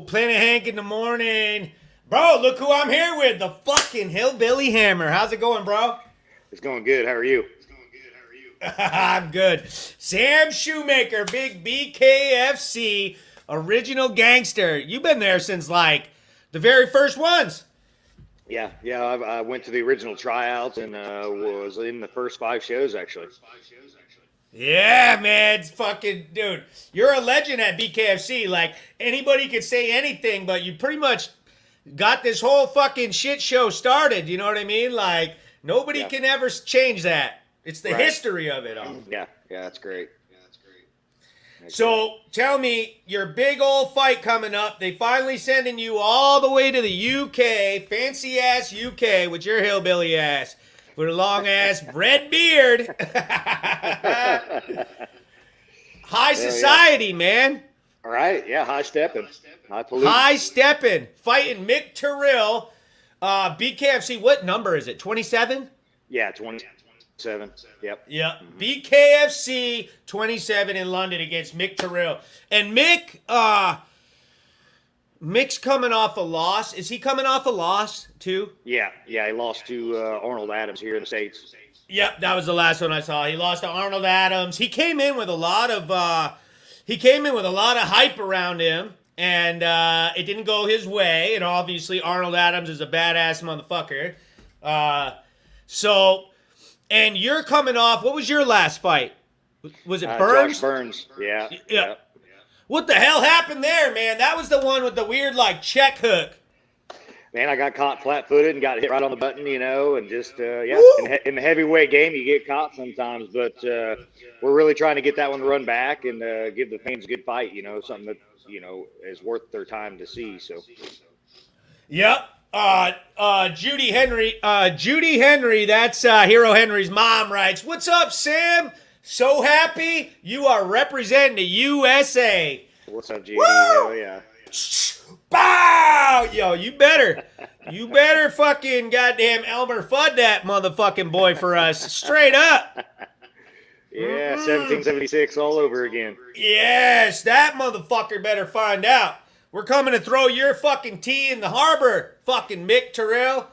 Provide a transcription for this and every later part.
Planet Hank in the morning. Bro, look who I'm here with. The fucking Hillbilly Hammer. How's it going, bro? It's going good. How are you? I'm good. Sam Shewmaker, big BKFC original gangster. You've been there since like the very first ones. Yeah. I went to the original tryouts and was in the first 5 shows actually. Yeah, man. It's fucking, dude. You're a legend at BKFC. Like, anybody could say anything, but you pretty much got this whole fucking shit show started. You know what I mean? Like, nobody can ever change that. It's the history of it all. Yeah, that's great. So, tell me, your big old fight coming up. They finally sending you all the way to the UK, fancy-ass UK, with your hillbilly ass. With a long-ass red beard. High society, man. All right, yeah, high stepping. High stepping. Fighting Mick Terril. BKFC, what number is it? 27? Yeah, 27. Yep. BKFC 27 in London against Mick Terril. And Mick's coming off a loss. Is he coming off a loss too? Yeah, he lost to Arnold Adams here in the States. Yep, that was the last one I saw. He lost to Arnold Adams. He came in with a lot of hype around him, and it didn't go his way. And obviously, Arnold Adams is a badass motherfucker. And you're coming off. What was your last fight? Was it Burns? Josh Burns. Yeah. What the hell happened there, man? That was the one with the weird, like, check hook. Man, I got caught flat-footed and got hit right on the button, and just, in the heavyweight game, you get caught sometimes, but we're really trying to get that one to run back and give the fans a good fight, something that, is worth their time to see, so. Yep. Judy Henry, that's Hero Henry's mom, writes, "What's up, Sam? So happy you are representing the USA." What's up, Judy? Hell yeah. Bow! Yo, you better fucking goddamn Elmer Fudd that motherfucking boy for us. Straight up. Yeah, 1776 all over again. Yes, that motherfucker better find out. We're coming to throw your fucking tea in the harbor, fucking Mick Terril.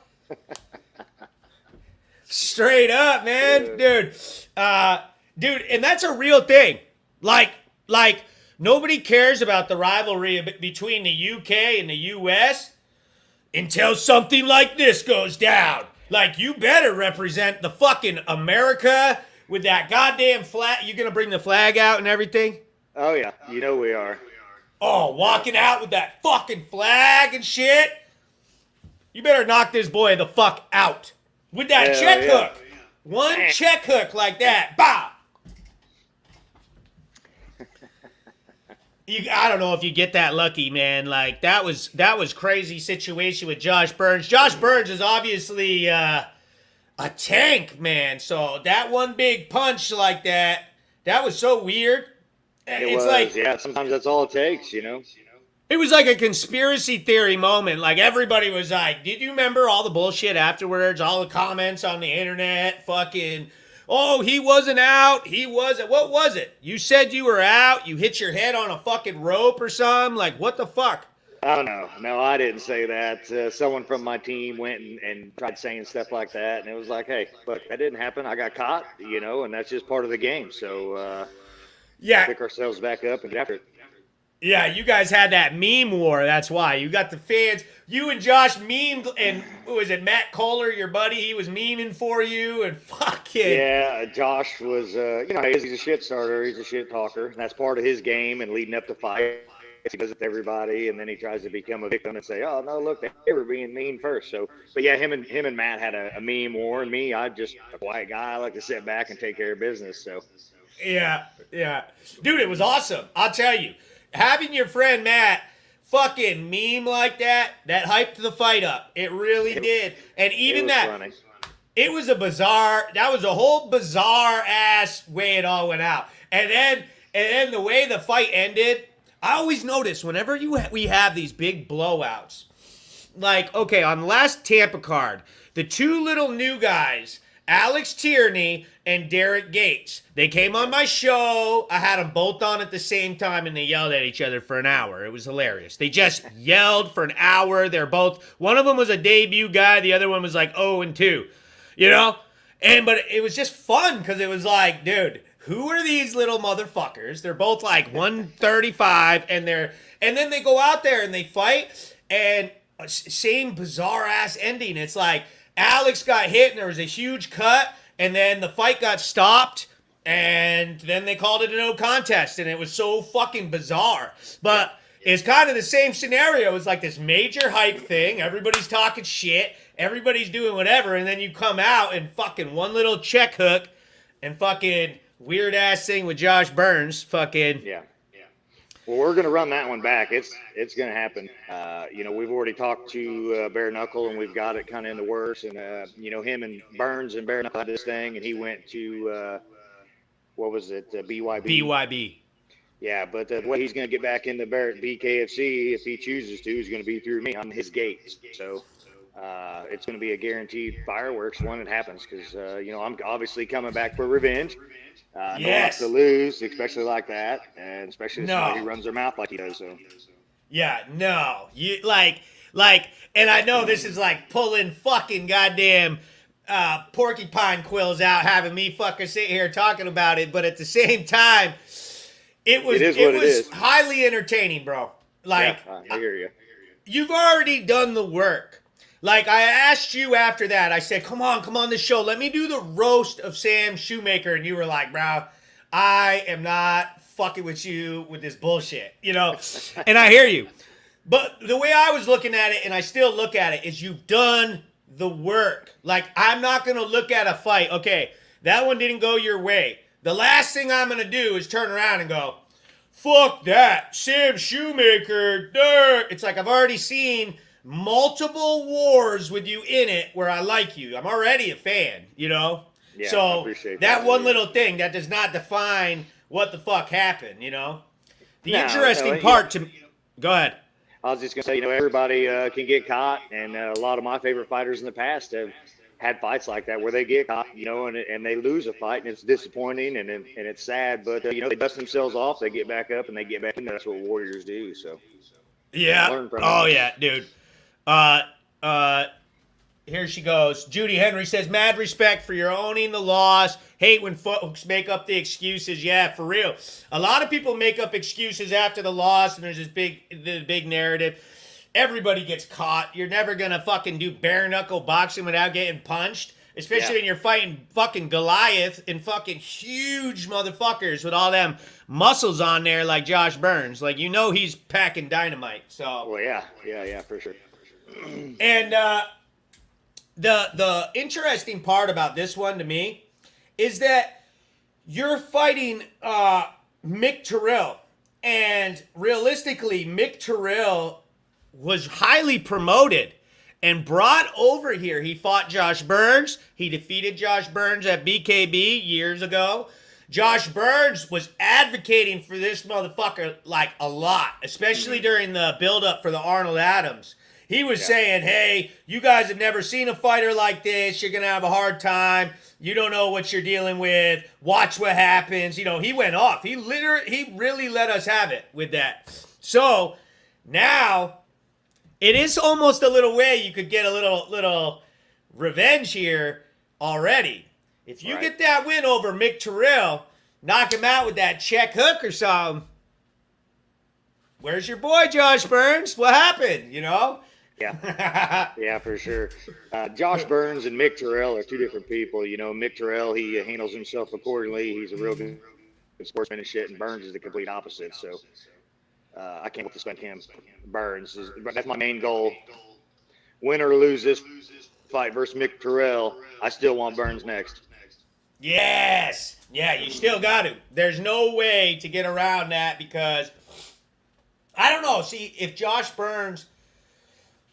Straight up, man. Dude, and that's a real thing. Like, nobody cares about the rivalry between the UK and the US until something like this goes down. Like, you better represent the fucking America with that goddamn flag. You gonna bring the flag out and everything? Oh, yeah. We are. Oh, walking out with that fucking flag and shit. You better knock this boy the fuck out. With that check hook. One check hook like that. Bow. I don't know if you get that lucky, man. Like, that was crazy situation with Josh Burns. Josh Burns is obviously a tank, man. So that one big punch like that was so weird. Sometimes that's all it takes, It was like a conspiracy theory moment. Like, everybody was like, did you remember all the bullshit afterwards? All the comments on the internet, fucking, oh, he wasn't out. He wasn't. What was it? You said you were out. You hit your head on a fucking rope or something. Like, what the fuck? I don't know. No, I didn't say that. Someone from my team went and tried saying stuff like that. And it was like, hey, look, that didn't happen. I got caught, and that's just part of the game. So, pick ourselves back up and get after it. Yeah, you guys had that meme war. That's why. You got the fans. You and Josh memed, and what was it, Matt Kohler, your buddy? He was memeing for you, and fucking. Yeah, Josh was, he's a shit starter. He's a shit talker. And that's part of his game, and leading up to fight, he does it to everybody, and then he tries to become a victim and say, oh, no, look, they were being mean first. So, but yeah, him and Matt had a meme war, and me, I'm just a quiet guy. I like to sit back and take care of business, so. Yeah. Dude, it was awesome. I'll tell you. Having your friend Matt fucking meme like that hyped the fight up. It really did. And even funny. It was that was a whole bizarre ass way it all went out. And then the way the fight ended, I always notice whenever we have these big blowouts, like, okay, on the last Tampa card, the two little new guys Alex Tierney and Derek Gates. They came on my show. I had them both on at the same time, and they yelled at each other for an hour. It was hilarious. They just yelled for an hour. They're both, one of them was a debut guy. The other one was like 0-2, you know? But it was just fun because it was like, dude, who are these little motherfuckers? They're both like 135, and then they go out there and they fight, and same bizarre ass ending. It's like Alex got hit and there was a huge cut, and then the fight got stopped, and then they called it a no contest, and it was so fucking bizarre. But it's kind of the same scenario. It's like this major hype thing. Everybody's talking shit. Everybody's doing whatever, and then you come out and fucking one little check hook and fucking weird ass thing with Josh Burns. Fucking yeah. Well, we're gonna run that one back. It's gonna happen. We've already talked to Bare Knuckle, and we've got it kind of in the works. And him and Burns and Bare Knuckle had this thing, and he went to what was it, BYB? BYB. Yeah, but the way he's gonna get back into BKFC, if he chooses to, is gonna be through me on his gate. So. It's going to be a guaranteed fireworks when it happens because, I'm obviously coming back for revenge. Yes. No one to lose, especially like that, and especially somebody who runs their mouth like he does. So. Yeah, no. You and I know this is like pulling fucking goddamn porcupine quills out, having me fucking sit here talking about it, but at the same time, it was highly entertaining, bro. Like, yeah, I hear you. You've already done the work. Like, I asked you after that, I said, come on the show. Let me do the roast of Sam Shewmaker. And you were like, bro, I am not fucking with you with this bullshit, And I hear you. But the way I was looking at it, and I still look at it, is you've done the work. Like, I'm not going to look at a fight. Okay, that one didn't go your way. The last thing I'm going to do is turn around and go, fuck that. Sam Shewmaker. Duh. It's like I've already seen multiple wars with you in it where I like you. I'm already a fan, Yeah, so I appreciate that one little thing that does not define what the fuck happened, The interesting part to go ahead. I was just gonna say, everybody can get caught, and a lot of my favorite fighters in the past have had fights like that where they get caught, and they lose a fight, and it's disappointing and it's sad, but they dust themselves off, they get back up, and they get back in. That's what warriors do. So yeah, yeah, dude. Here she goes. Judy Henry says, mad respect for your owning the loss. Hate when folks make up the excuses. Yeah, for real. A lot of people make up excuses after the loss, and there's this big narrative. Everybody gets caught. You're never going to fucking do bare knuckle boxing without getting punched. Especially when you're fighting fucking Goliath and fucking huge motherfuckers with all them muscles on there like Josh Burns. Like, he's packing dynamite. So. Well, yeah, for sure. And the interesting part about this one to me is that you're fighting Mick Terril, and realistically, Mick Terril was highly promoted and brought over here. He fought Josh Burns. He defeated Josh Burns at BKB years ago. Josh Burns was advocating for this motherfucker like a lot, especially during the build-up for the Arnold Adams. He was saying, hey, you guys have never seen a fighter like this. You're going to have a hard time. You don't know what you're dealing with. Watch what happens. He went off. He really let us have it with that. So now it is almost a little way you could get a little revenge here already. If you get that win over Mick Terril, knock him out with that check hook or something. Where's your boy, Josh Burns? What happened, Yeah, yeah, for sure. Josh Burns and Mick Terril are two different people. Mick Terril, he handles himself accordingly. He's a real good sportsman and shit, and Burns is the complete opposite. So I can't wait to spend him. Burns, that's my main goal. Win or lose this fight versus Mick Terril, I still want Burns next. Yes. Yeah, you still got to. There's no way to get around that because, I don't know. See, if Josh Burns...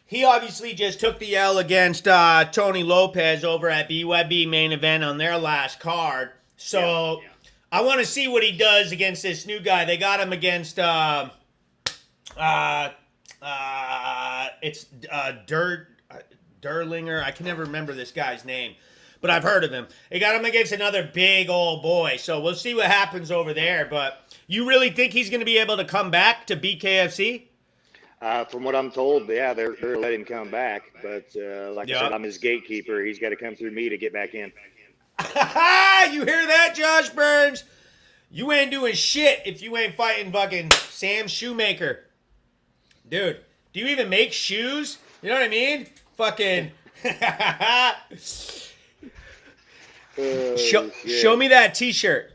He obviously just took the L against Tony Lopez over at BYB main event on their last card. So I want to see what he does against this new guy. They got him against Derlinger. I can never remember this guy's name. but I've heard of him. They got him against another big old boy, so we'll see what happens over there. But you really think he's going to be able to come back to BKFC? From what I'm told, yeah, they're letting him come back. But like I said, I'm his gatekeeper. He's got to come through me to get back in. You hear that, Josh Burns? You ain't doing shit if you ain't fighting fucking Sam Shewmaker. Dude, do you even make shoes? You know what I mean? Fucking... show me that t-shirt.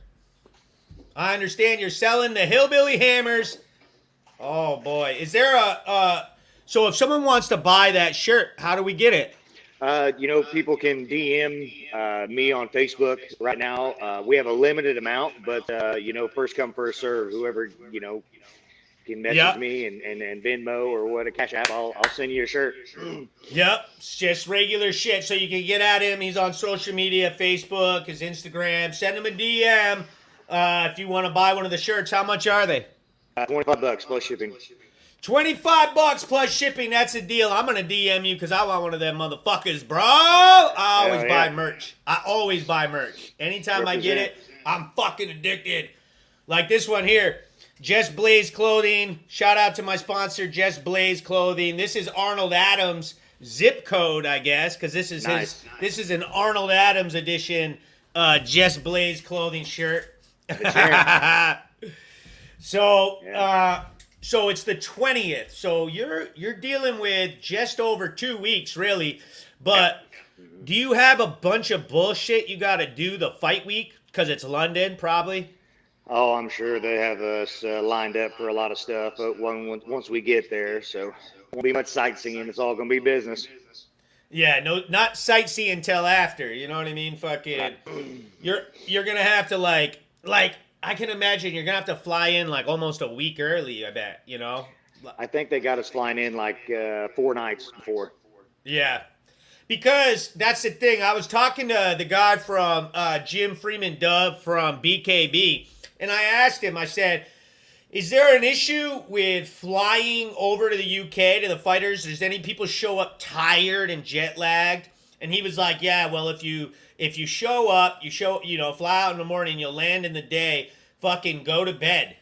I understand you're selling the Hillbilly Hammers. Oh, boy. Is there so if someone wants to buy that shirt, how do we get it? People can DM me on Facebook right now. We have a limited amount, but, first come, first serve. Whoever, can message me and Venmo or what, a Cash App, I'll send you a shirt. Yep. It's just regular shit. So you can get at him. He's on social media, Facebook, his Instagram. Send him a DM if you want to buy one of the shirts. How much are they? $25 plus shipping. $25 plus shipping. That's a deal. I'm going to DM you because I want one of them motherfuckers, bro. I always buy merch. I always buy merch. Anytime I get it, I'm fucking addicted. Like this one here. Just Blaze Clothing. Shout out to my sponsor, Just Blaze Clothing. This is Arnold Adams zip code, I guess, because this is this is an Arnold Adams edition Just Blaze Clothing shirt. So it's the 20th. So you're dealing with just over 2 weeks, really. But do you have a bunch of bullshit you got to do the fight week? Because it's London, probably. Oh, I'm sure they have us lined up for a lot of stuff. But once we get there, so won't be much sightseeing. It's all gonna be business. Yeah, no, not sightseeing until after. You know what I mean? Fucking, you're gonna have to like I can imagine you're gonna have to fly in like almost a week early. I bet, you know. I think they got us flying in like 4 nights before. Yeah, because that's the thing. I was talking to the guy from Jim Freeman Dove from BKB, and I asked him. I said, "Is there an issue with flying over to the UK to the fighters? Does any people show up tired and jet lagged?" And he was like, "Yeah, well, if you show up, fly out in the morning, you'll land in the day, fucking go to bed.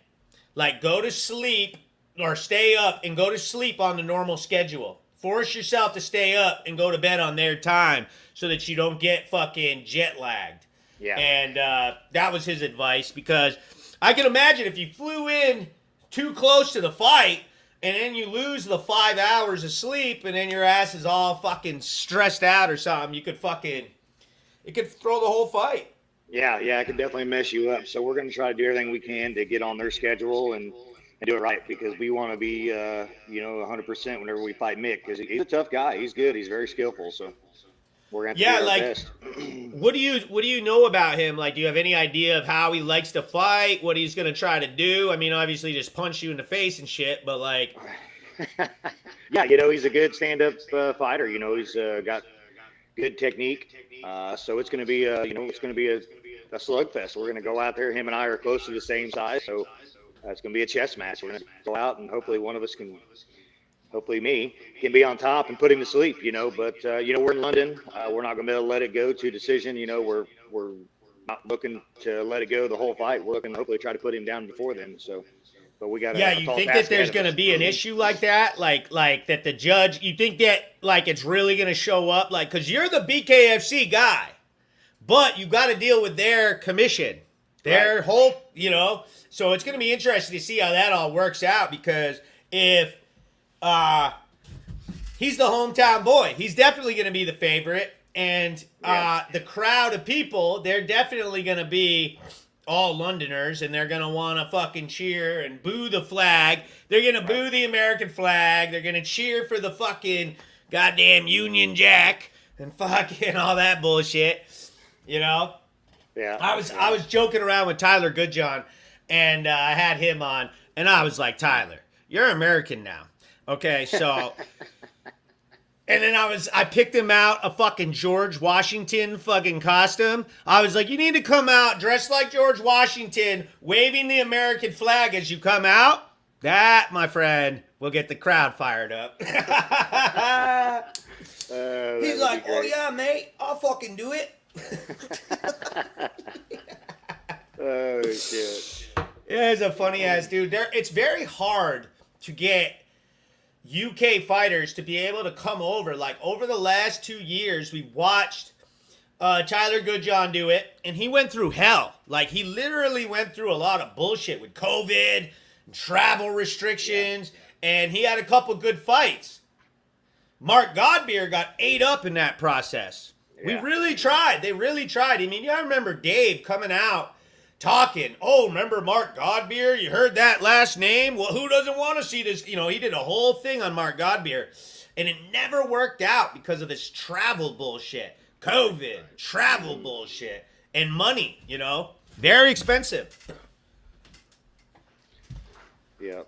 Like, go to sleep or stay up and go to sleep on the normal schedule. Force yourself to stay up and go to bed on their time so that you don't get fucking jet lagged." Yeah. And that was his advice, because I can imagine if you flew in too close to the fight and then you lose the 5 hours of sleep and then your ass is all fucking stressed out or something, it could throw the whole fight. Yeah, it could definitely mess you up. So we're going to try to do everything we can to get on their schedule and do it right, because we want to be, 100% whenever we fight Mick, because he's a tough guy. He's good. He's very skillful. So we're going to have to do our best. What do you know about him? Like, do you have any idea of how he likes to fight? What he's going to try to do? I mean, obviously just punch you in the face and shit, but like. Yeah, he's a good stand-up fighter. He's got good technique. So it's going to be, a slugfest. We're going to go out there. Him and I are close to the same size, so it's going to be a chess match. We're going to go out, and hopefully one of us hopefully me, can be on top and put him to sleep. But we're in London. We're not going to be able to let it go to decision. We're not looking to let it go the whole fight. We're looking to hopefully try to put him down before then. So. But we got. Yeah, you think that there's going to be an issue like that, like that the judge? You think that like it's really going to show up, like, because you're the BKFC guy, but you got to deal with their commission, their whole, So it's going to be interesting to see how that all works out, because if he's the hometown boy, he's definitely going to be the favorite, and the crowd of people, they're definitely going to be all Londoners, and they're going to want to fucking cheer and boo the flag. They're going to boo the American flag. They're going to cheer for the fucking goddamn Union Jack and fucking all that bullshit, Yeah. I was joking around with Tyler Goodjohn, and I had him on, and I was like, "Tyler, you're American now. Okay, so..." And then I picked him out a fucking George Washington fucking costume. I was like, "You need to come out dressed like George Washington, waving the American flag as you come out. That, my friend, will get the crowd fired up." He's like, "Oh yeah, mate, I'll fucking do it." Oh shit. Yeah, he's a funny ass dude. It's very hard to get UK fighters to be able to come over. Like over the last 2 years, we watched Tyler Goodjohn do it, and he went through hell. Like he literally went through a lot of bullshit with COVID, and travel restrictions, and he had a couple good fights. Mark Godbeer got ate up in that process. We really tried. They really tried. I mean, I remember Dave coming out talking. Oh, remember Mark Godbeer? You heard that last name? Well, who doesn't want to see this? You know, he did a whole thing on Mark Godbeer, and it never worked out because of this travel bullshit. COVID, travel bullshit, and money, you know? Very expensive. Yeah.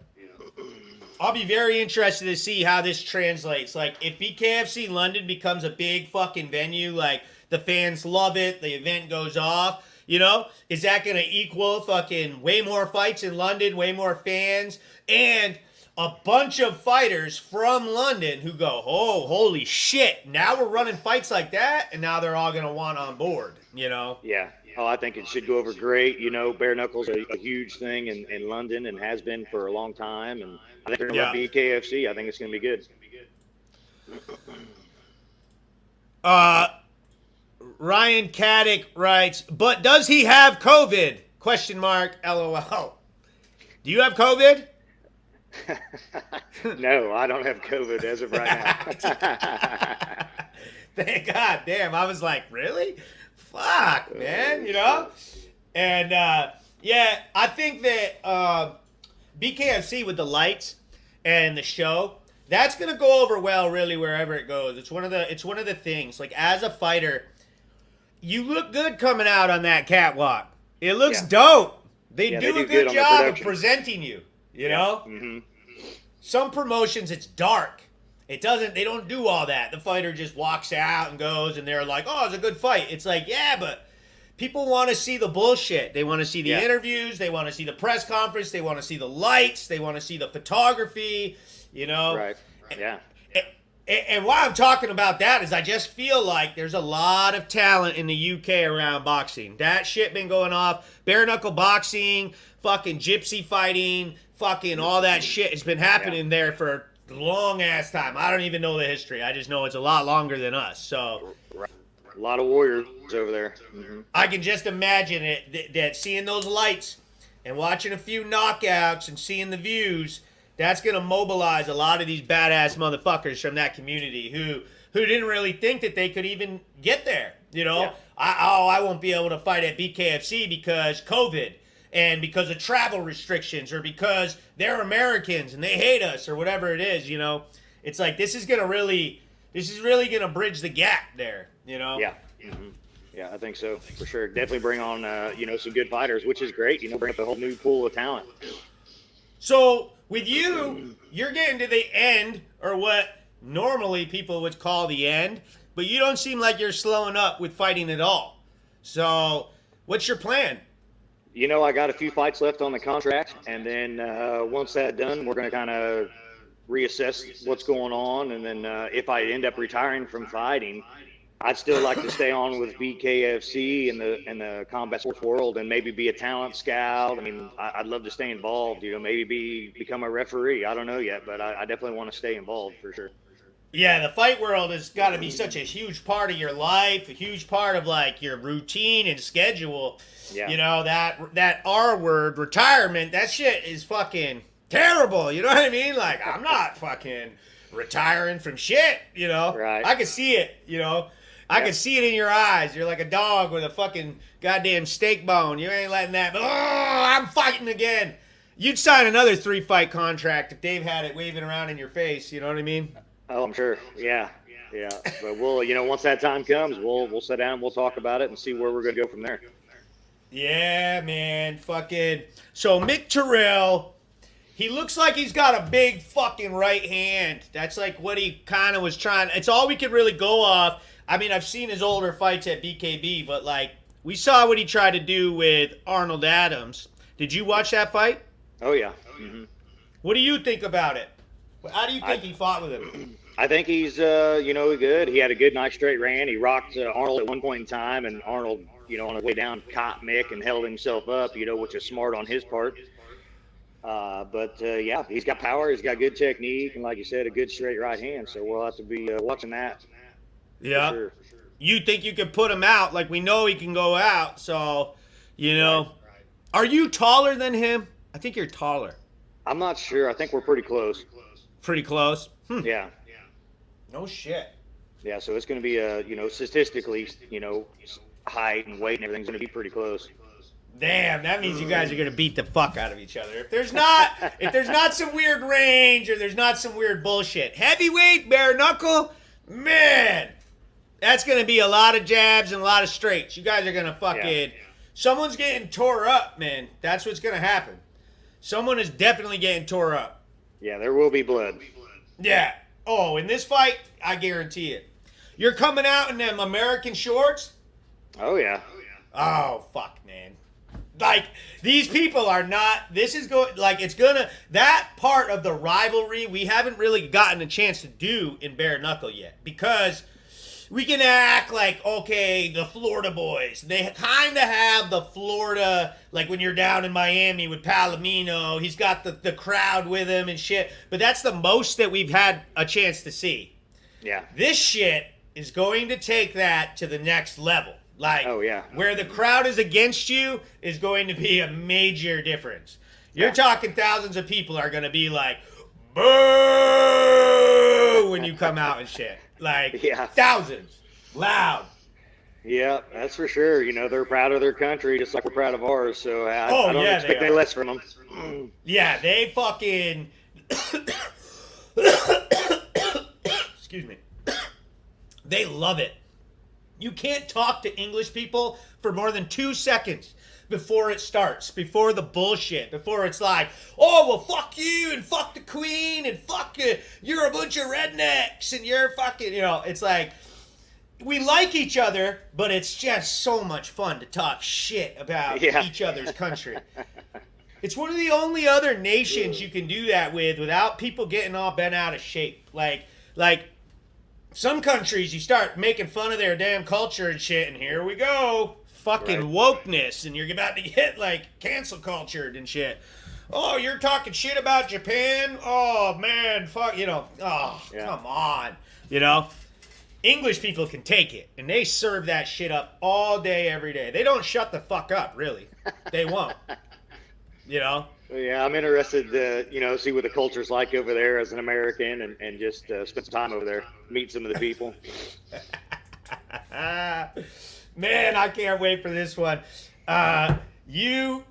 I'll be very interested to see how this translates. Like, if BKFC London becomes a big fucking venue, like, the fans love it, the event goes off, you know? Is that going to equal fucking way more fights in London, way more fans, and a bunch of fighters from London who go, oh, holy shit, now we're running fights like that, and now they're all going to want on board, you know? Yeah. Oh, I think it should go over great. You know, bare knuckles are a huge thing in London and has been for a long time. And I think they're going to love BKFC. I think it's going to be good. Ryan Caddick writes, but does he have COVID? Question mark, LOL. Do you have COVID? No, I don't have COVID as of right now. Thank God. Damn, I was like, really? Fuck, man, you know? And, yeah, I think that BKFC with the lights and the show, that's going to go over well really wherever it goes. It's one of the things. Like, as a fighter, you look good coming out on that catwalk. It looks dope. They do a good job of presenting you, you know? Mm-hmm. Some promotions, it's dark. They don't do all that. The fighter just walks out and goes, and they're like, oh, it's a good fight. It's like, yeah, but people want to see the bullshit. They want to see the interviews. They want to see the press conference. They want to see the lights. They want to see the photography, you know? Right, yeah. And why I'm talking about that is I just feel like there's a lot of talent in the UK around boxing. That shit been going off. Bare knuckle boxing, fucking gypsy fighting, fucking all that shit has been happening there for a long ass time. I don't even know the history. I just know it's a lot longer than us. So a lot of warriors over there. Mm-hmm. I can just imagine that seeing those lights and watching a few knockouts and seeing the views, that's going to mobilize a lot of these badass motherfuckers from that community who didn't really think that they could even get there. You know, I won't be able to fight at BKFC because COVID and because of travel restrictions or because they're Americans and they hate us or whatever it is. You know, it's like this is really going to bridge the gap there. You know. Yeah. Mm-hmm. Yeah, I think so for sure. Definitely bring on some good fighters, which is great. You know, bring up a whole new pool of talent. So with you, you're getting to the end, or what normally people would call the end, but you don't seem like you're slowing up with fighting at all. So what's your plan? You know, I got a few fights left on the contract, and then once that's done, we're going to kind of reassess what's going on, and then if I end up retiring from fighting, I'd still like to stay on with BKFC in the combat sports world and maybe be a talent scout. I mean, I'd love to stay involved, you know, maybe become a referee. I don't know yet, but I definitely want to stay involved for sure. Yeah, the fight world has got to be such a huge part of your life, a huge part of like your routine and schedule. Yeah. You know, that R word, retirement, that shit is fucking terrible. You know what I mean? Like, I'm not fucking retiring from shit, you know? Right. I can see it, you know? I can see it in your eyes. You're like a dog with a fucking goddamn steak bone. You ain't letting that, I'm fighting again. You'd sign another 3-fight contract if Dave had it waving around in your face. You know what I mean? Oh, I'm sure. Yeah. But we'll, once that time comes, we'll sit down and we'll talk about it and see where we're going to go from there. Yeah, man. Fucking. So Mick Terril, he looks like he's got a big fucking right hand. That's like what he kind of was trying. It's all we could really go off. I mean, I've seen his older fights at BKB, but, like, we saw what he tried to do with Arnold Adams. Did you watch that fight? Oh, yeah. Mm-hmm. What do you think about it? How do you think he fought with him? I think he's, good. He had a good, nice straight ran. He rocked Arnold at one point in time, and Arnold, on his way down, caught Mick and held himself up, which is smart on his part. But he's got power. He's got good technique, and like you said, a good straight right hand. So we'll have to be watching that. Yeah. For sure. You think you could put him out? Like, we know he can go out. So, Right. Are you taller than him? I think you're taller. I'm not sure. I think we're pretty close. Pretty close? Yeah. No shit. Yeah, so it's going to be, statistically, height and weight and everything's going to be pretty close. Damn, that means you guys are going to beat the fuck out of each other. If there's not some weird range or there's not some weird bullshit. Heavyweight, bare knuckle, man, that's going to be a lot of jabs and a lot of straights. You guys are going to fucking... Yeah. Someone's getting tore up, man. That's what's going to happen. Someone is definitely getting tore up. Yeah, there will be blood. Yeah. Oh, in this fight, I guarantee it. You're coming out in them American shorts? Oh, yeah. Oh, fuck, man. Like, these people are not, this is going, like, it's gonna, that part of the rivalry we haven't really gotten a chance to do in bare knuckle yet. Because we can act like, okay, the Florida boys, they kind of have the Florida, like when you're down in Miami with Palomino, he's got the crowd with him and shit. But that's the most that we've had a chance to see. Yeah. This shit is going to take that to the next level. Like, oh, yeah. Where the crowd is against you is going to be a major difference. You're talking thousands of people are going to be like, boo, when you come out and shit. Like, thousands. Loud. Yeah, that's for sure. They're proud of their country just like we're proud of ours. So I don't expect any less from them. Yeah, they fucking... Excuse me. They love it. You can't talk to English people for more than 2 seconds before it starts, before the bullshit, before it's like, oh, well, fuck you, and fuck the queen, and fuck you, you're a bunch of rednecks, and you're fucking, it's like, we like each other, but it's just so much fun to talk shit about each other's country. It's one of the only other nations you can do that with without people getting all bent out of shape. Like, some countries, you start making fun of their damn culture and shit, and here we go. Fucking wokeness, and you're about to get, like, cancel cultured and shit. Oh, you're talking shit about Japan? Oh, man, fuck, come on. English people can take it, and they serve that shit up all day, every day. They don't shut the fuck up, really. They won't. Yeah, I'm interested to, see what the culture's like over there as an American and just spend some time over there, meet some of the people. Man, I can't wait for this one. You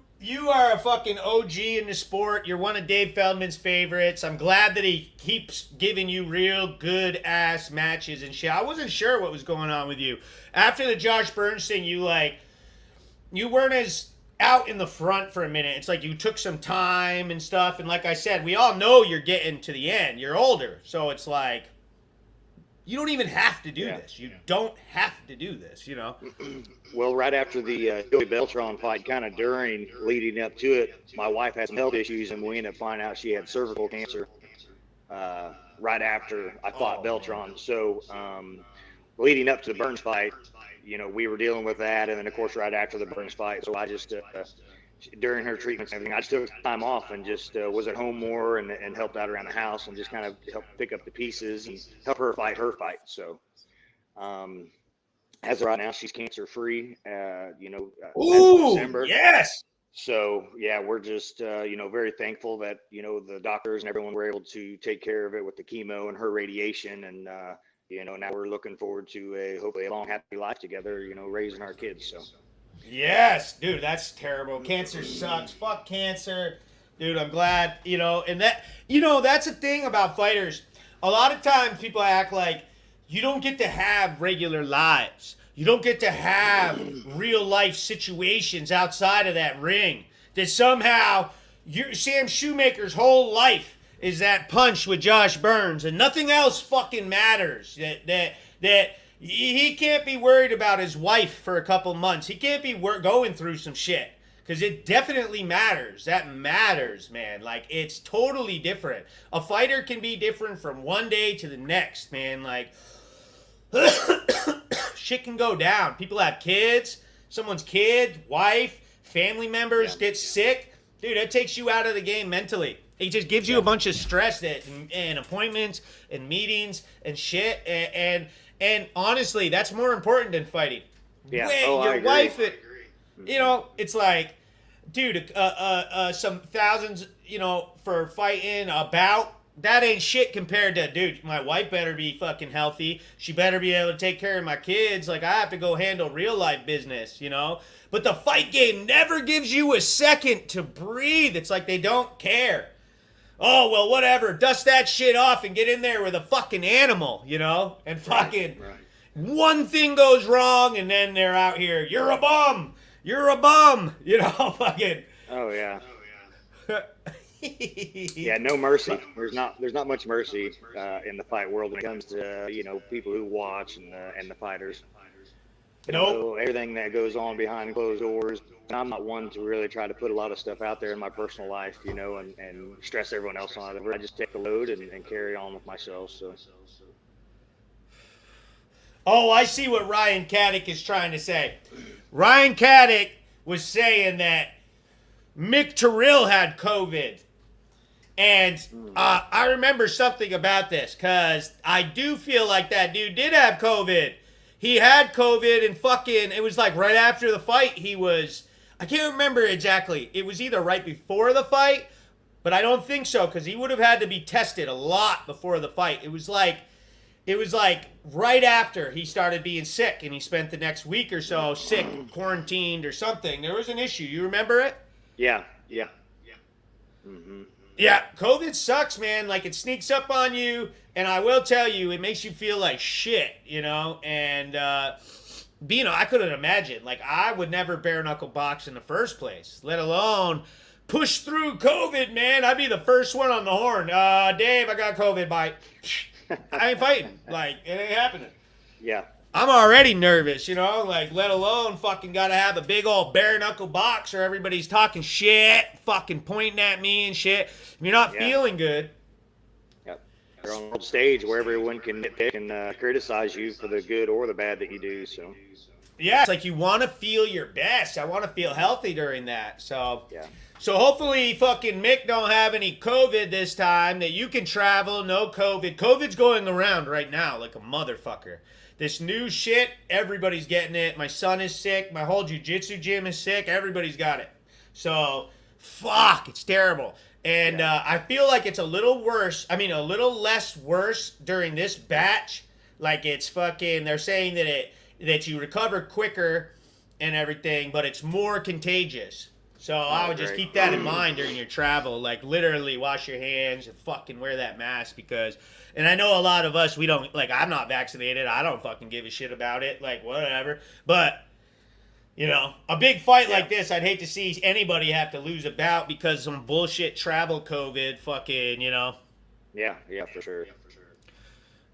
are a fucking OG in the sport. You're one of Dave Feldman's favorites. I'm glad that he keeps giving you real good-ass matches and shit. I wasn't sure what was going on with you. After the Josh Burns thing, you weren't as out in the front for a minute. It's like you took some time and stuff. And like I said, we all know you're getting to the end. You're older. So it's like, you don't even have to do this. You don't have to do this, Well, right after the Joey Beltran fight, kind of leading up to it, my wife had some health issues, and we ended up finding out she had cervical cancer right after I fought Beltran. Man. So leading up to the Burns fight, we were dealing with that, and then, of course, right after the Burns fight. So I just, during her treatments and everything, I just took time off and just was at home more and helped out around the house and just kind of helped pick up the pieces and help her fight her fight. So as of right now, she's cancer-free, Ooh, December. Yes! So, yeah, we're just, very thankful that, the doctors and everyone were able to take care of it with the chemo and her radiation. And, now we're looking forward to hopefully a long, happy life together, raising our kids. So. Yes, dude, that's terrible. Cancer sucks. Fuck cancer. Dude, I'm glad, and that, that's the thing about fighters. A lot of times people act like you don't get to have regular lives. You don't get to have real life situations outside of that ring. That somehow Sam Shewmaker's whole life is that punch with Josh Burns, and nothing else fucking matters. That he can't be worried about his wife for a couple months. He can't be going through some shit Because it definitely matters. That matters, man. Like, it's totally different. A fighter can be different from one day to the next, man. Like, shit can go down. People have kids. Someone's kid, wife, family members get sick. Dude, that takes you out of the game mentally. It just gives you a bunch of stress and appointments and meetings and shit. And honestly, that's more important than fighting. Yeah. Your wife, you know, it's like, dude, some thousands, you know, for fighting a bout, that ain't shit compared to, dude, my wife better be fucking healthy. She better be able to take care of my kids. Like, I have to go handle real life business, you know? But the fight game never gives you a second to breathe. It's like they don't care. Oh, well, whatever. Dust that shit off and get in there with a fucking animal, you know? And fucking one thing goes wrong and then they're out here, you're a bum. You're a bum. You know, fucking. Oh, yeah. Yeah, no mercy. There's not much mercy in the fight world when it comes to you know, people who watch and the fighters. You know, everything that goes on behind closed doors. And I'm not one to really try to put a lot of stuff out there in my personal life, you know, and stress everyone else on it. I just take the load and carry on with myself. So. Oh, I see what Ryan Caddick is trying to say. Ryan Caddick was saying that Mick Terril had COVID. And I remember something about this because I do feel like that dude did have COVID. He had COVID and fucking, it was like right after the fight he was, I can't remember exactly. It was either right before the fight, but I don't think so because he would have had to be tested a lot before the fight. It was like right after he started being sick and he spent the next week or so sick, quarantined or something. There was an issue. You remember it? Yeah. Mm-hmm. Yeah, COVID sucks, man. Like, it sneaks up on you, and I will tell you, it makes you feel like shit, you know? And, you know, I couldn't imagine. Like, I would never bare-knuckle box in the first place, let alone push through COVID, man. I'd be the first one on the horn. Dave, I got COVID, bye. I ain't fighting. Like, it ain't happening. Yeah. I'm already nervous, you know, like, let alone fucking gotta have a big old bare knuckle box or everybody's talking shit, fucking pointing at me and shit. If you're not feeling good. Yep. You're on the stage where everyone can nitpick and criticize you for the good or the bad that you do, so. Yeah, it's like you want to feel your best. I want to feel healthy during that, so. Yeah. So hopefully fucking Mick don't have any COVID this time, that you can travel, no COVID. COVID's going around right now like a motherfucker. This new shit, everybody's getting it. My son is sick. My whole jiu-jitsu gym is sick. Everybody's got it. So, fuck, it's terrible. And I feel like it's a little worse. I mean, a little less worse during this batch. Like, it's fucking, they're saying that you recover quicker and everything, but it's more contagious. So I would just keep that in mind during your travel. Like, literally wash your hands and fucking wear that mask because... And I know a lot of us, we don't, like, I'm not vaccinated. I don't fucking give a shit about it. Like, whatever. But, you know, a big fight like this, I'd hate to see anybody have to lose a bout because some bullshit travel COVID fucking, you know. Yeah, for sure.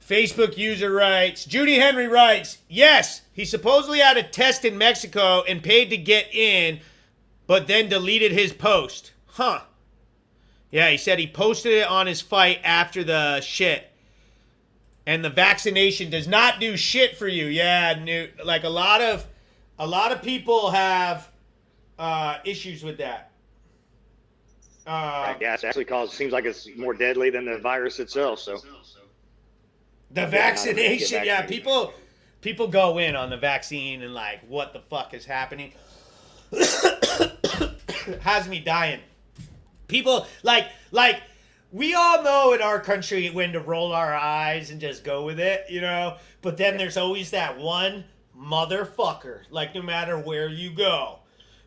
Facebook user writes, Judy Henry writes, yes, he supposedly had a test in Mexico and paid to get in, but then deleted his post. Huh. Yeah, he said he posted it on his fight after the shit. And the vaccination does not do shit for you. Yeah, like a lot of people have issues with that. Yeah, it's actually seems like it's more deadly than the virus itself. So the vaccination, yeah, people go in on the vaccine and like, what the fuck is happening? Has me dying. People like we all know in our country when to roll our eyes and just go with it, you know? But then there's always that one motherfucker, like no matter where you go.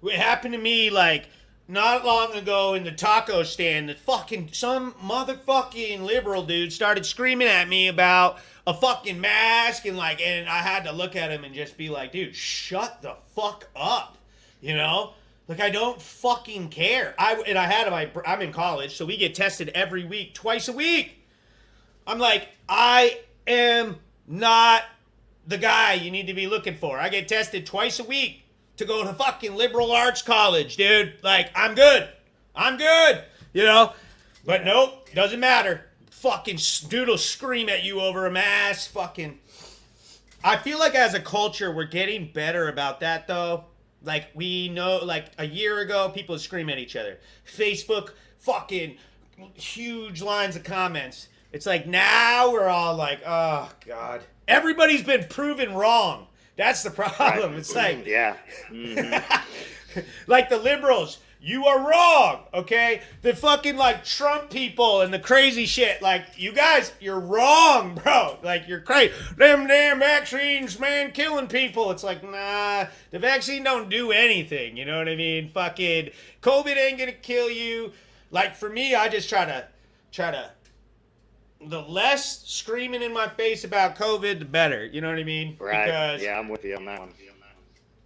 It happened to me like not long ago in the taco stand that fucking some motherfucking liberal dude started screaming at me about a fucking mask and I had to look at him and just be like, dude, shut the fuck up, you know? Like, I don't fucking care. I'm in college, so we get tested every week, twice a week. I'm like, I am not the guy you need to be looking for. I get tested twice a week. to go to fucking liberal arts college, dude. Like, I'm good. You know? But nope, doesn't matter. Fucking dude will scream at you over a mask. Fucking. I feel like as a culture, we're getting better about that, though. Like, we know, like, a year ago, people would scream at each other. Facebook, fucking huge lines of comments. It's like, now we're all like, oh, God. Everybody's been proven wrong. That's the problem. Right. It's like... Yeah. Mm-hmm. Like the liberals, you are wrong, okay? The fucking, like, Trump people and the crazy shit. Like, you guys, you're wrong, bro. Like, you're crazy. Them damn vaccines, man, killing people. It's like, nah, the vaccine don't do anything. You know what I mean? Fucking COVID ain't gonna kill you. Like, for me, I just try to... The less screaming in my face about COVID, the better. You know what I mean? Right. Because yeah, I'm with you on that one.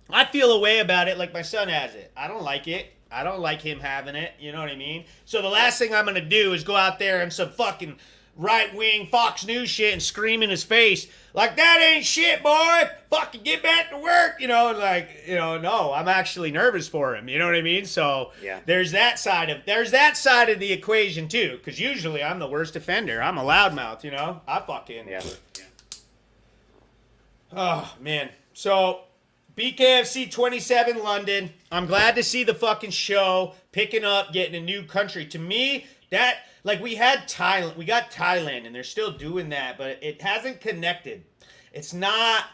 I feel a way about it like my son has it. I don't like it. I don't like him having it. You know what I mean? So the last thing I'm going to do is go out there and some fucking right-wing Fox News shit and scream in his face like, that ain't shit, boy. Fucking get back to work. You know, like, you know, no, I'm actually nervous for him. You know what I mean? So yeah. There's that side of the equation too. Because usually I'm the worst offender. I'm a loudmouth, you know? I fucking... Yeah. Oh, man. So... BKFC 27 London. I'm glad to see the fucking show picking up, getting a new country. To me, that, like, we got Thailand, and they're still doing that, but it hasn't connected. It's not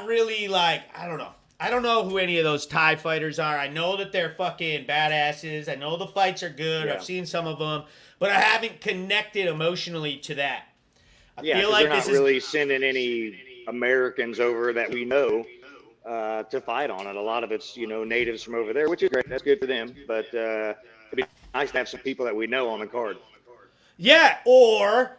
really, like, I don't know. I don't know who any of those Thai fighters are. I know that they're fucking badasses. I know the fights are good. Yeah. I've seen some of them, but I haven't connected emotionally to that. I feel like they're not really sending any Americans over that we know to fight on it. A lot of it's, you know, natives from over there, which is great. That's good for them. But it'd be nice to have some people that we know on the card. Yeah, or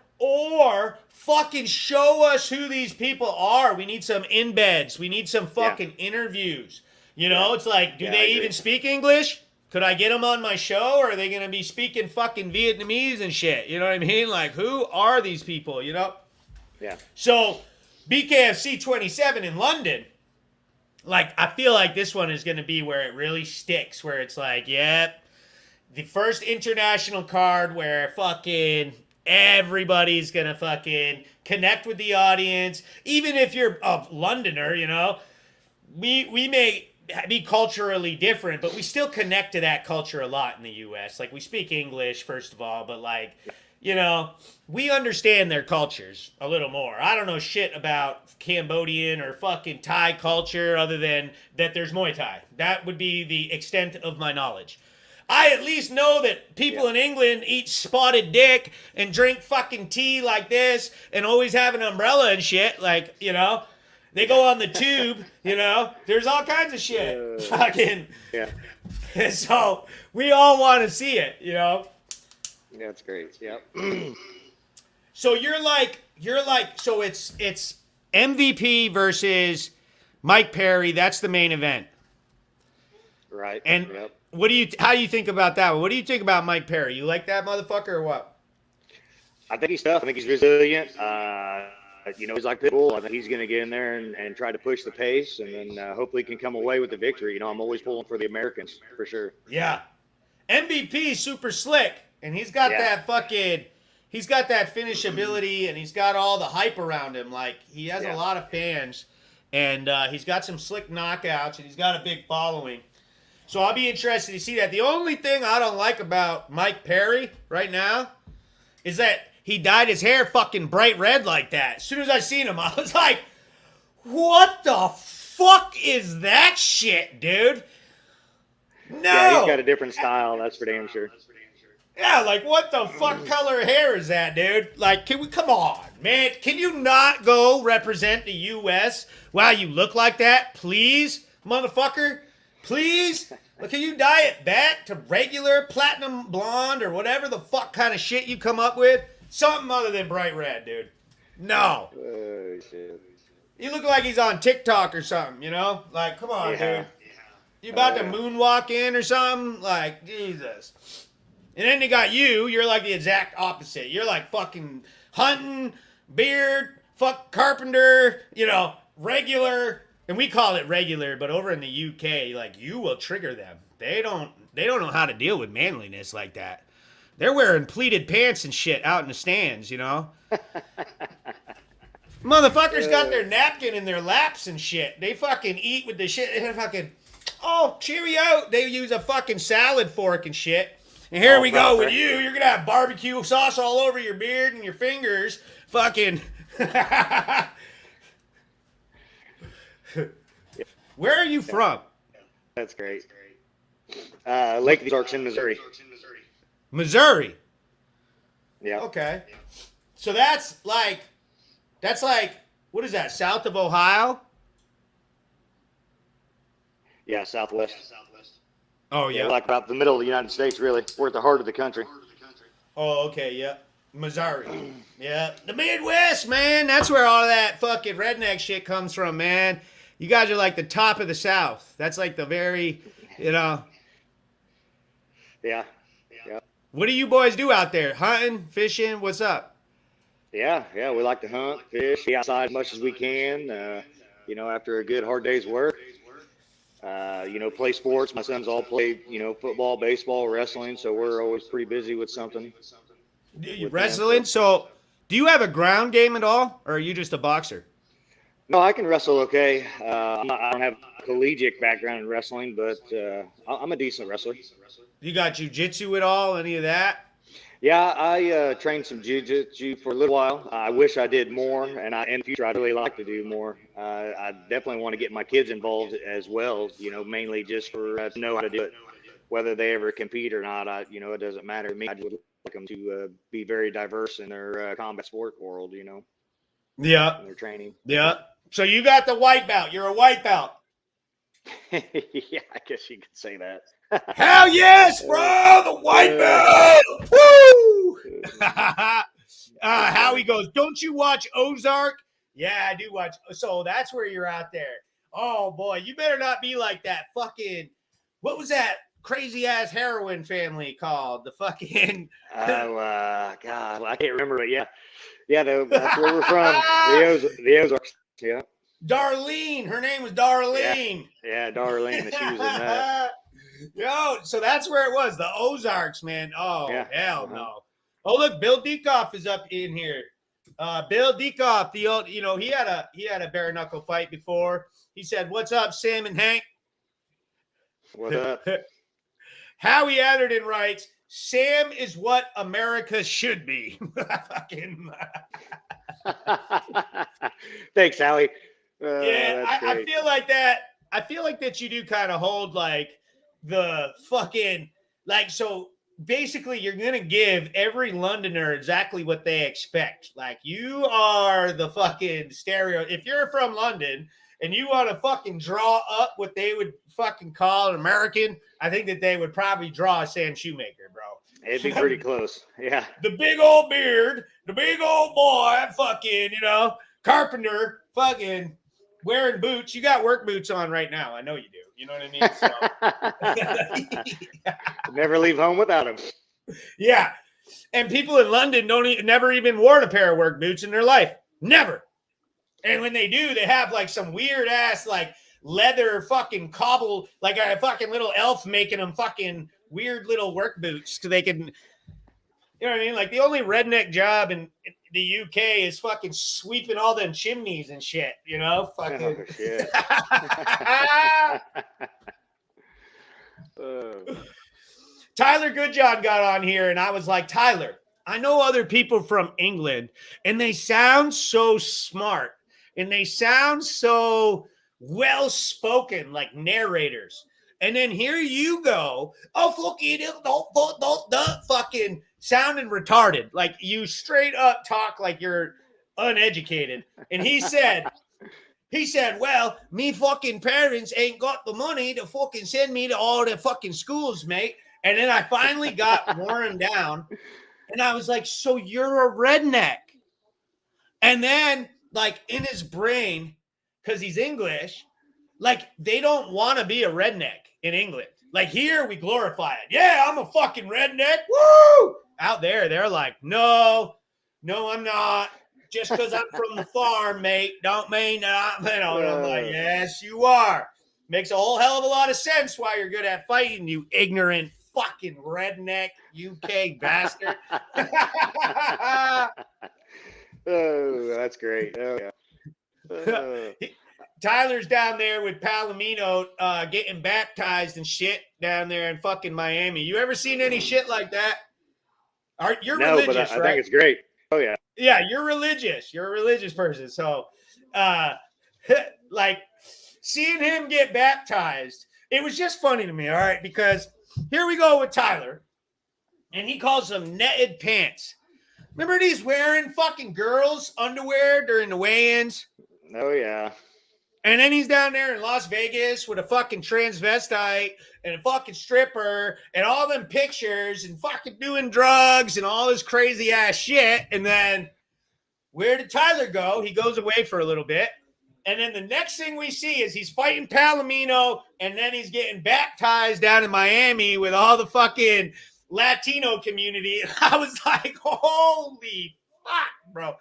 fucking show us who these people are. We need some embeds. We need some fucking interviews. You know, it's like, do they even speak English? Could I get them on my show, or are they going to be speaking fucking Vietnamese and shit? You know what I mean? Like, who are these people, you know? Yeah. So, BKFC 27 in London, like, I feel like this one is going to be where it really sticks, where it's like, yep, the first international card where fucking everybody's going to fucking connect with the audience. Even if you're a Londoner, you know, we may be culturally different, but we still connect to that culture a lot in the U.S. Like, we speak English, first of all, but, like, you know, we understand their cultures a little more. I don't know shit about Cambodian or fucking Thai culture other than that there's Muay Thai. That would be the extent of my knowledge. I at least know that people in England eat spotted dick and drink fucking tea like this and always have an umbrella and shit. Like, you know, they go on the tube, you know. There's all kinds of shit. Fucking. Yeah. And so we all want to see it, you know. Yeah, that's great. Yep. So so it's MVP versus Mike Perry. That's the main event. Right. And how do you think about that one? What do you think about Mike Perry? You like that motherfucker or what? I think he's tough. I think he's resilient. You know, he's like Pitbull. I think he's going to get in there and try to push the pace, and then hopefully can come away with the victory. You know, I'm always pulling for the Americans for sure. Yeah. MVP super slick. And he's got that finishability, and he's got all the hype around him. Like, he has a lot of fans, and he's got some slick knockouts, and he's got a big following. So I'll be interested to see that. The only thing I don't like about Mike Perry right now is that he dyed his hair fucking bright red like that. As soon as I seen him, I was like, what the fuck is that shit, dude? No. Yeah, he's got a different style, that's for damn sure. Yeah, like, what the fuck color hair is that, dude? Like, come on, man. Can you not go represent the U.S. while you look like that? Please, motherfucker? Please? Like, can you dye it back to regular platinum blonde or whatever the fuck kind of shit you come up with? Something other than bright red, dude. No. Oh, shit. You look like he's on TikTok or something, you know? Like, come on, dude. You about to moonwalk in or something? Like, Jesus. And then they got you're like the exact opposite. You're like fucking hunting, beard, fuck carpenter, you know, regular, and we call it regular, but over in the UK, like you will trigger them. They don't know how to deal with manliness like that. They're wearing pleated pants and shit out in the stands, you know? Motherfuckers got their napkin in their laps and shit. They fucking eat with the shit. They fucking, oh, cheerio. They use a fucking salad fork and shit. And here we go with you. You're going to have barbecue sauce all over your beard and your fingers. Fucking. Where are you from? That's great. Lake Ozarks in Missouri. Missouri. Yeah. Okay. So that's like, what is that? South of Ohio? Yeah, Southwest. Oh, yeah. Like about the middle of the United States, really. We're at the heart of the country. Oh, okay, yeah. Missouri. Yeah. The Midwest, man. That's where all that fucking redneck shit comes from, man. You guys are like the top of the South. That's like the very, you know. Yeah. What do you boys do out there? Hunting, fishing? What's up? Yeah. We like to hunt, fish, be outside as much as we can. You know, after a good hard day's work. You know, play sports. My sons all play, you know, football, baseball, wrestling. So we're always pretty busy with something. Wrestling? So do you have a ground game at all? Or are you just a boxer? No, I can wrestle okay. I don't have a collegiate background in wrestling, but I'm a decent wrestler. You got jiu-jitsu at all? Any of that? Yeah, I trained some jiu-jitsu for a little while. I wish I did more, and in the future I'd really like to do more. I definitely want to get my kids involved as well, you know, mainly just for to know how to do it. Whether they ever compete or not, you know, it doesn't matter to me. I just would like them to be very diverse in their combat sport world, you know. Yeah. In their training. Yeah. So you got the white belt. You're a white belt. Yeah, I guess you could say that. Hell yes, bro! The white belt! Woo! Howie goes, don't you watch Ozark? Yeah, I do watch. So that's where you're out there. Oh, boy. You better not be like that fucking, what was that crazy-ass heroin family called? The fucking. Oh, God. I can't remember, but yeah. Yeah, that's where we're from. The Ozarks. Yeah. Darlene. Her name was Darlene. Yeah, Darlene. She was in that. Yo, so that's where it was. The Ozarks, man. Oh, yeah. Hell no. Oh, look, Bill Dekoff is up in here. Bill Dekoff, the old, you know, he had a bare knuckle fight before. He said, "What's up, Sam and Hank?" What up? Howie Atherton writes, "Sam is what America should be." Fucking. Thanks, Howie. Yeah, I feel like that. I feel like that you do kind of hold like the fucking like so basically you're gonna give every Londoner exactly what they expect. Like you are the fucking stereo. If you're from London and you want to fucking draw up what they would fucking call an American, I think that they would probably draw a Sam Shewmaker, bro. It'd be pretty close. Yeah. The big old beard, the big old boy, fucking, you know, carpenter, fucking wearing boots. You got work boots on right now. I know you do. You know what I mean? So. Never leave home without them. Yeah. And people in London never even worn a pair of work boots in their life. Never. And when they do, they have like some weird ass like leather fucking cobble, like a fucking little elf making them fucking weird little work boots so they can, you know what I mean? Like the only redneck job in the UK is fucking sweeping all them chimneys and shit, you know? Fucking. Oh, shit. Tyler Goodjohn got on here and I was like, Tyler, I know other people from England and they sound so smart and they sound so well-spoken like narrators. And then here you go, don't fucking sounding retarded. Like you straight up talk like you're uneducated. And he said, well, me fucking parents ain't got the money to fucking send me to all the fucking schools, mate. And then I finally got worn down. And I was like, so you're a redneck. And then like in his brain, because he's English, like they don't want to be a redneck in England. Like here we glorify it. Yeah, I'm a fucking redneck. Woo! Out there, they're like, no, I'm not. just because I'm from the farm, mate, don't mean that and I'm like, yes, you are. Makes a whole hell of a lot of sense why you're good at fighting, you ignorant fucking redneck UK bastard. Oh, that's great. Oh, yeah. Tyler's down there with Palomino getting baptized and shit down there in fucking Miami. You ever seen any shit like that? You're No, religious, but I right? think it's great. Oh, yeah. Yeah, you're religious. You're a religious person. So, like, seeing him get baptized, it was just funny to me, all right? Because here we go with Tyler, and he calls them netted pants. Remember these wearing fucking girls' underwear during the weigh-ins? Oh, yeah. And then he's down there in Las Vegas with a fucking transvestite and a fucking stripper and all them pictures and fucking doing drugs and all this crazy ass shit. And then where did Tyler go? He goes away for a little bit. And then the next thing we see is he's fighting Palomino, and then he's getting baptized down in Miami with all the fucking Latino community. And I was like, holy fuck, bro.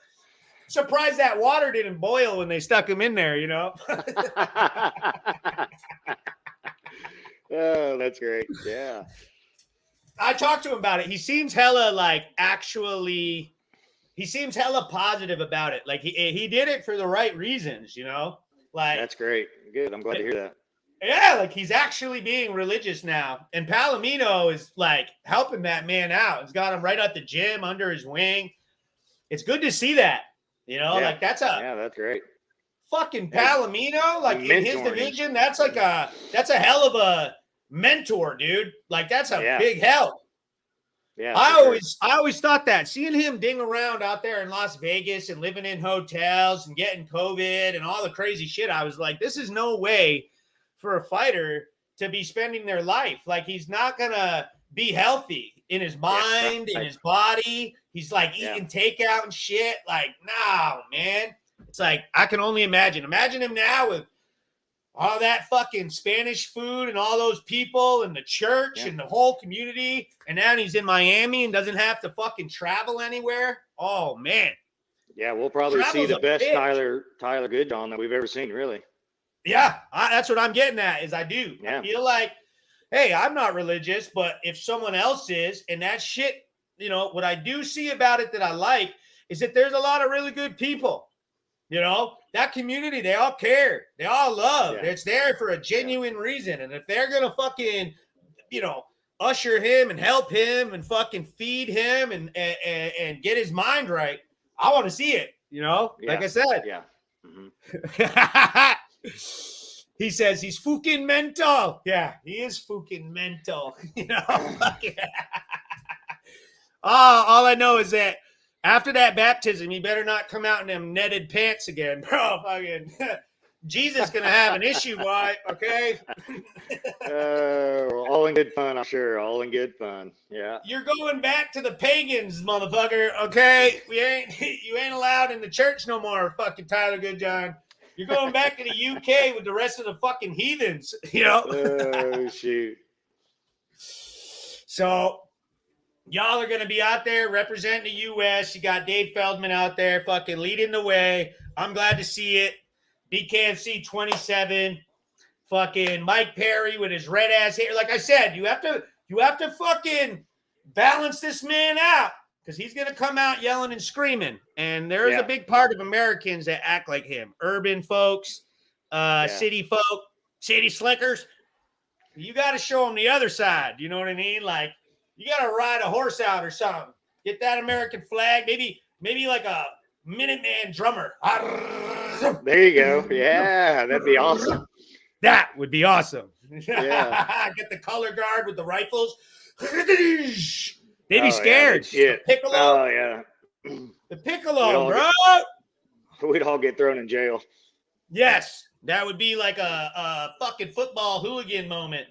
Surprised that water didn't boil when they stuck him in there, you know? Oh, that's great. Yeah. I talked to him about it. He seems hella he seems hella positive about it. Like he did it for the right reasons, you know? Like That's great. Good. I'm glad to hear that. Yeah, like he's actually being religious now. And Palomino is like helping that man out. He's got him right at the gym under his wing. It's good to see that. You know, like that's that's great. Fucking Palomino, like in his division, that's a hell of a mentor, dude. Like that's a big help. Yeah. I always thought that seeing him ding around out there in Las Vegas and living in hotels and getting COVID and all the crazy shit, I was like, this is no way for a fighter to be spending their life. Like he's not gonna be healthy in his mind, in his body. He's like eating takeout and shit. Like, no, man. It's like I can only imagine. Imagine him now with all that fucking Spanish food and all those people and the church and the whole community. And now he's in Miami and doesn't have to fucking travel anywhere. Oh, man. Yeah, we'll probably see the best Tyler Goodjohn that we've ever seen, really. Yeah, that's what I'm getting at is I do. Yeah. I feel like, hey, I'm not religious, but if someone else is, and that shit, you know, what I do see about it that I like is that there's a lot of really good people. You know, that community, they all care. They all love. Yeah. It's there for a genuine reason. And if they're going to fucking, you know, usher him and help him and fucking feed him and get his mind right, I want to see it, you know, like I said. Yeah. Mm-hmm. He says he's fucking mental. Yeah, he is fucking mental. You know, all I know is that after that baptism, you better not come out in them netted pants again, bro. Fucking Jesus gonna have an issue, boy. Okay. All in good fun, I'm sure. All in good fun. Yeah. You're going back to the pagans, motherfucker. Okay, you ain't allowed in the church no more, fucking Tyler Goodjohn. You're going back to the UK with the rest of the fucking heathens. You know. Oh shoot. So. Y'all are going to be out there representing the U.S. You got Dave Feldman out there fucking leading the way. I'm glad to see it. BKFC 27. Fucking Mike Perry with his red ass hair. Like I said, you have to fucking balance this man out because he's going to come out yelling and screaming. And there is a big part of Americans that act like him. Urban folks, city folk, city slickers. You got to show them the other side. You know what I mean? Like, you got to ride a horse out or something. Get that American flag. Maybe like a Minuteman drummer. There you go. Yeah, that'd be awesome. That would be awesome. Yeah. Get the color guard with the rifles. They'd be scared. Yeah, Piccolo. Oh, yeah. The Piccolo, bro. We'd all get thrown in jail. Yes. That would be like a fucking football hooligan moment.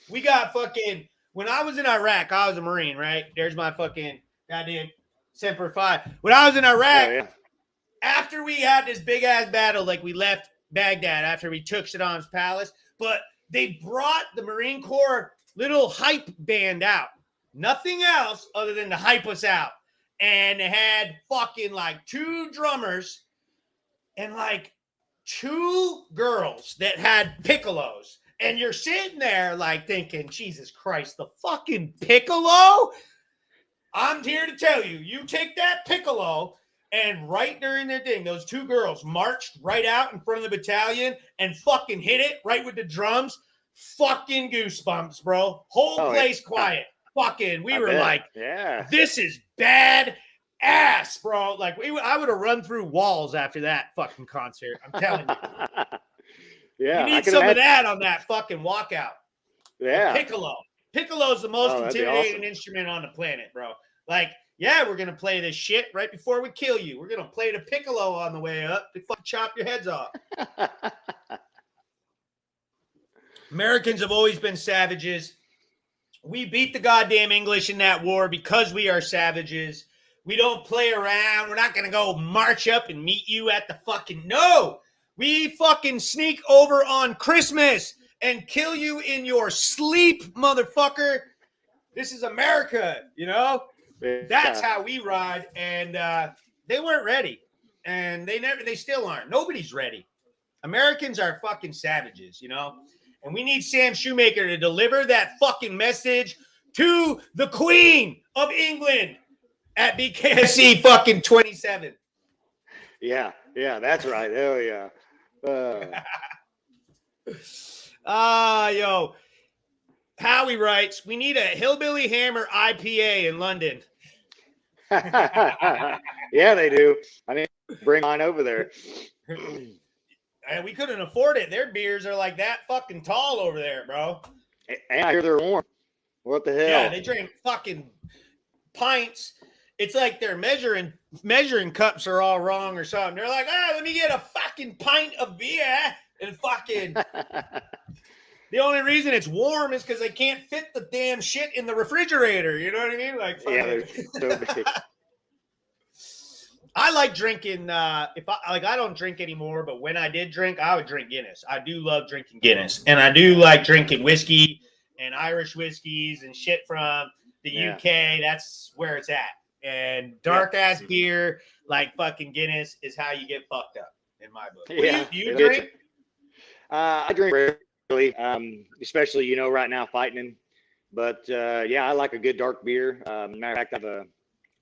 We got fucking... When I was in Iraq, I was a Marine, right? There's my fucking goddamn Semper Fi. When I was in Iraq, after we had this big-ass battle, like we left Baghdad after we took Saddam's palace, but they brought the Marine Corps little hype band out. Nothing else other than to hype us out. and they had fucking like 2 drummers and like 2 girls that had piccolos. And you're sitting there like thinking, Jesus Christ, the fucking piccolo? I'm here to tell you, you take that piccolo, and right during their thing, those 2 girls marched right out in front of the battalion and fucking hit it right with the drums. Fucking goosebumps, bro. Whole place quiet. Fucking, we were like, this is bad ass, bro. Like, I would have run through walls after that fucking concert. I'm telling you. Yeah, you need some of that on that fucking walkout. Yeah. The piccolo. Piccolo is the most intimidating instrument on the planet, bro. Like, yeah, we're going to play this shit right before we kill you. We're going to play the piccolo on the way up to fucking chop your heads off. Americans have always been savages. We beat the goddamn English in that war because we are savages. We don't play around. We're not going to go march up and meet you at the fucking... No! We fucking sneak over on Christmas and kill you in your sleep, motherfucker. This is America, you know? That's how we ride. And they weren't ready. And they still aren't. Nobody's ready. Americans are fucking savages, you know? And we need Sam Shewmaker to deliver that fucking message to the Queen of England at BKFC fucking 27. Yeah, that's right. Hell yeah. Yo. Howie writes, we need a Hillbilly Hammer IPA in London. Yeah, they do. I mean, bring mine over there. And we couldn't afford it. Their beers are like that fucking tall over there, bro. And I hear they're warm. What the hell? Yeah, they drink fucking pints. It's like their measuring cups are all wrong or something. They're like, let me get a fucking pint of beer and fucking... The only reason it's warm is because they can't fit the damn shit in the refrigerator. You know what I mean? Like, yeah, so big. I like drinking. I don't drink anymore, but when I did drink, I would drink Guinness. I do love drinking Guinness, and I do like drinking whiskey and Irish whiskeys and shit from the UK. That's where it's at. And dark ass beer like fucking Guinness is how you get fucked up in my book. Yeah, do you drink? I drink rarely, especially right now fighting. But I like a good dark beer. Matter of fact, I have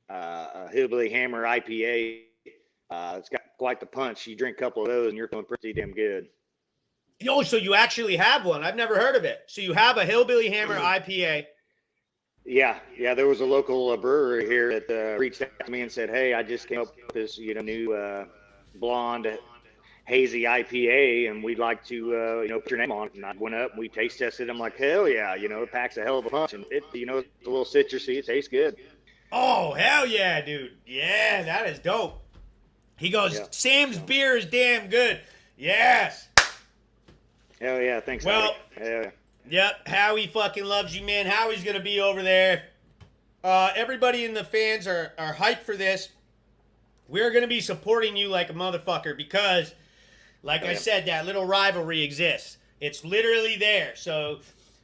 a Hillbilly Hammer IPA. It's got quite the punch. You drink a couple of those, and you're feeling pretty damn good. Yo, so you actually have one? I've never heard of it. So you have a Hillbilly Hammer IPA. Yeah. There was a local brewery here that reached out to me and said, "Hey, I just came up with this, new blonde hazy IPA, and we'd like to, put your name on it." And I went up and we taste tested. I'm like, hell yeah, it packs a hell of a punch, and it's a little citrusy. It tastes good. Oh, hell yeah, dude. Yeah, that is dope. He goes, Sam's beer is damn good. Yes. Hell yeah, thanks. Well, yeah. Yep, Howie fucking loves you, man. Howie's going to be over there. Everybody in the fans are hyped for this. We're going to be supporting you like a motherfucker because, like I said, that little rivalry exists. It's literally there. So,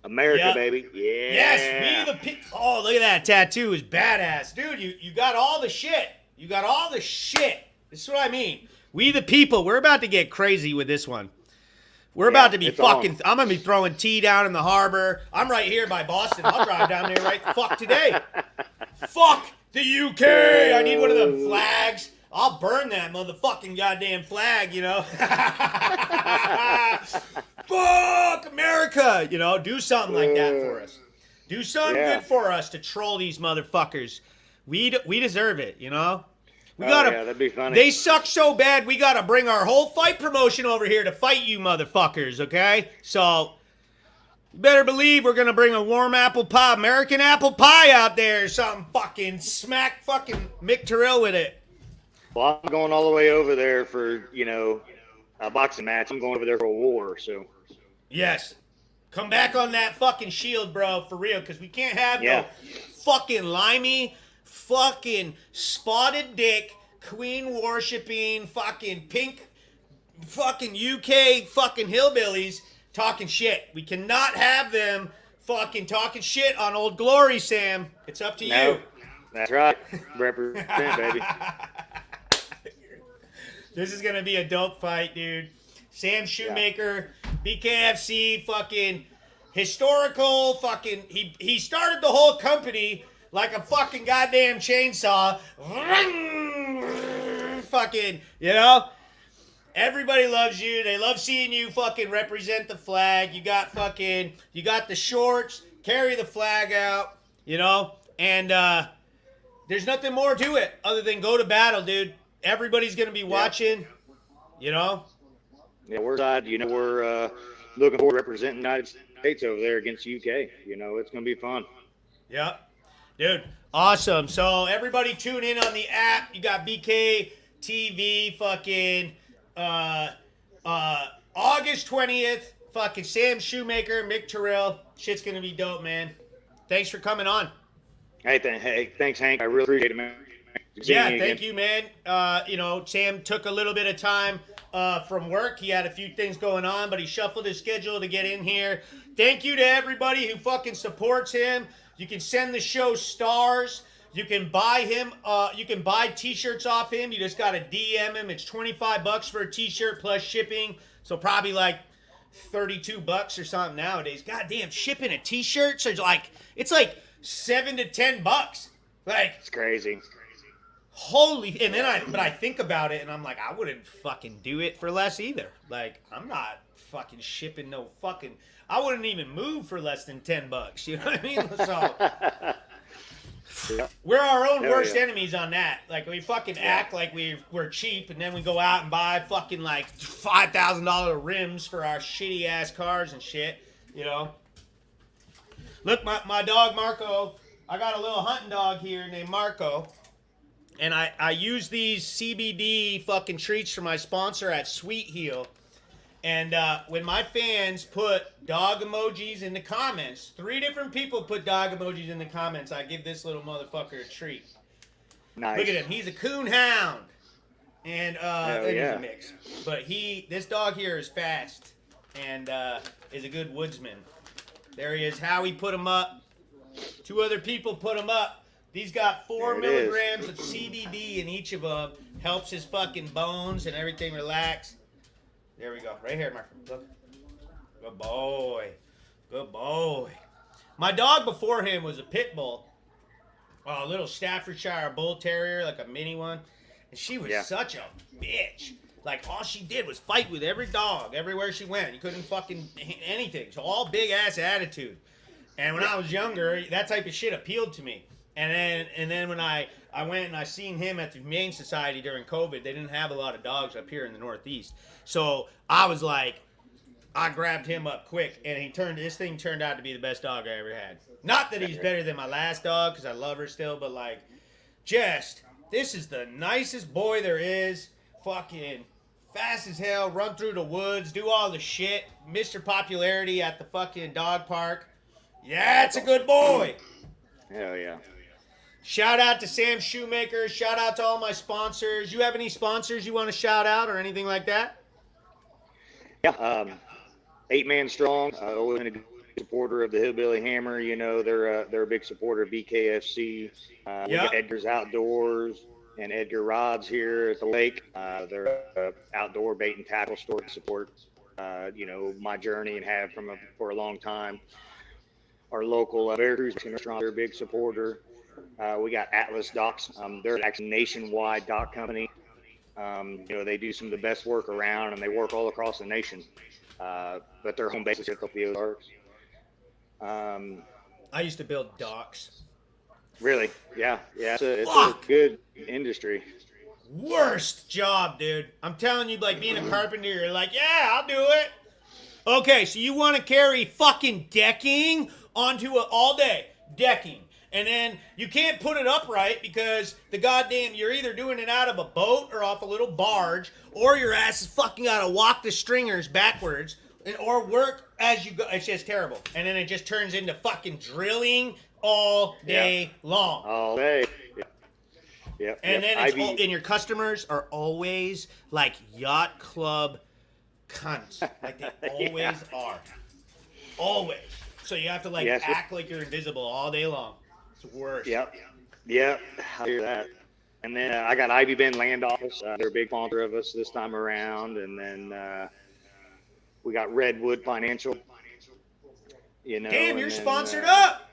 America, baby. Yeah. Yes, we the people. Oh, look at that tattoo. Is badass. Dude, you got all the shit. You got all the shit. This is what I mean. We the people. We're about to get crazy with this one. We're about to be fucking... I'm going to be throwing tea down in the harbor. I'm right here by Boston. I'll drive down there right the fuck today. Fuck the UK. I need one of them flags. I'll burn that motherfucking goddamn flag, Fuck America. Do something like that for us. Do something good for us to troll these motherfuckers. We deserve it, We gotta. That'd be funny. They suck so bad. We gotta bring our whole fight promotion over here to fight you, motherfuckers. Okay, so you better believe we're gonna bring a warm apple pie, American apple pie out there, or something. Fucking smack, fucking Mick Terril with it. Well, I'm going all the way over there for a boxing match. I'm going over there for a war. So. Yes, come back on that fucking shield, bro, for real, because we can't have no fucking limey. Fucking spotted dick, queen worshipping, fucking pink, fucking UK fucking hillbillies talking shit. We cannot have them fucking talking shit on Old Glory, Sam. It's up to you. That's right. Represent, baby. This is gonna be a dope fight, dude. Sam Shewmaker, BKFC, fucking historical, fucking. He started the whole company like a fucking goddamn chainsaw. Fucking, you know. Everybody loves you. They love seeing you fucking represent the flag. You got the shorts, carry the flag out, you know? And there's nothing more to it other than go to battle, dude. Everybody's going to be watching, you know? Yeah, we're looking forward to representing the United States over there against UK. You know, it's going to be fun. Yep. Dude, awesome. So everybody tune in on the app. You got BK TV fucking... August 20th, fucking Sam Shewmaker, Mick Terril. Shit's gonna be dope, man. Thanks for coming on. Hey, thanks, Hank. I really appreciate it, man. Thank you, man. You know, Sam took a little bit of time from work. He had a few things going on, but he shuffled his schedule to get in here. Thank you to everybody who fucking supports him. You can send the show stars. You can buy him. You can buy T-shirts off him. You just gotta DM him. It's $25 for a T-shirt plus shipping. So probably like $32 or something nowadays. Goddamn, shipping a T-shirt. So it's like $7 to $10. Like it's crazy. Holy. And then I think about it and I'm like, I wouldn't fucking do it for less either. Like I'm not fucking shipping no fucking. I wouldn't even move for less than $10. You know what I mean? So. Yep. We're our own worst enemies on that. Like, we fucking act like we're cheap, and then we go out and buy fucking, like, $5,000 rims for our shitty-ass cars and shit, you know? Look, my dog, Marco, I got a little hunting dog here named Marco, and I use these CBD fucking treats from my sponsor at Sweet Heel. And when my fans put dog emojis in the comments, 3 different people put dog emojis in the comments, I give this little motherfucker a treat. Nice. Look at him. He's a coon hound. And he's a mix. But this dog here is fast and is a good woodsman. There he is. Howie put him up. 2 other people put him up. These got 4 milligrams of CBD in each of them. Helps his fucking bones and everything relax. There we go. Right here, Mark. Look. Good boy. Good boy. My dog before him was a pit bull. A little Staffordshire bull terrier, like a mini one. And she was such a bitch. Like, all she did was fight with every dog everywhere she went. You couldn't fucking anything. So all big-ass attitude. And when I was younger, that type of shit appealed to me. And then when I went and I seen him at the Humane Society during COVID, they didn't have a lot of dogs up here in the Northeast. So I was like, I grabbed him up quick, and this thing turned out to be the best dog I ever had. Not that he's better than my last dog, because I love her still, but like, this is the nicest boy there is. Fucking fast as hell, run through the woods, do all the shit. Mr. Popularity at the fucking dog park. Yeah, it's a good boy. Hell yeah. Shout out to Sam Shewmaker. Shout out to all my sponsors. You have any sponsors you want to shout out or anything like that? Yeah, 8 Man Strong. Always been a good supporter of the Hillbilly Hammer. You know, they're a big supporter of BKFC. We got Edgar's Outdoors and Edgar Rods here at the lake. They're an outdoor bait and tackle store to support, you know, my journey and have for a long time. Our local Bear Cruise restaurant, they're a big supporter. We got Atlas Docks. They're actually a nationwide dock company. You know, they do some of the best work around, and they work all across the nation. But their home base is here at the Ozarks. I used to build docks. Really? Yeah. It's a good industry. Worst job, dude. I'm telling you, like being a carpenter, you're like, yeah, I'll do it. Okay, so you want to carry fucking decking onto it all day. Decking. And then you can't put it upright because you're either doing it out of a boat or off a little barge, or your ass is fucking gotta walk the stringers backwards or work as you go. It's just terrible. And then it just turns into fucking drilling all day long. All day. Yeah. And then and your customers are always like yacht club cunts. Like they always are. Always. So you have to act like you're invisible all day long. It's worse. Yep. Yeah, I hear that. And then I got Ivy Bend Land Office. They're a big sponsor of us this time around. And then we got Redwood Financial. Damn, and you're then, sponsored up.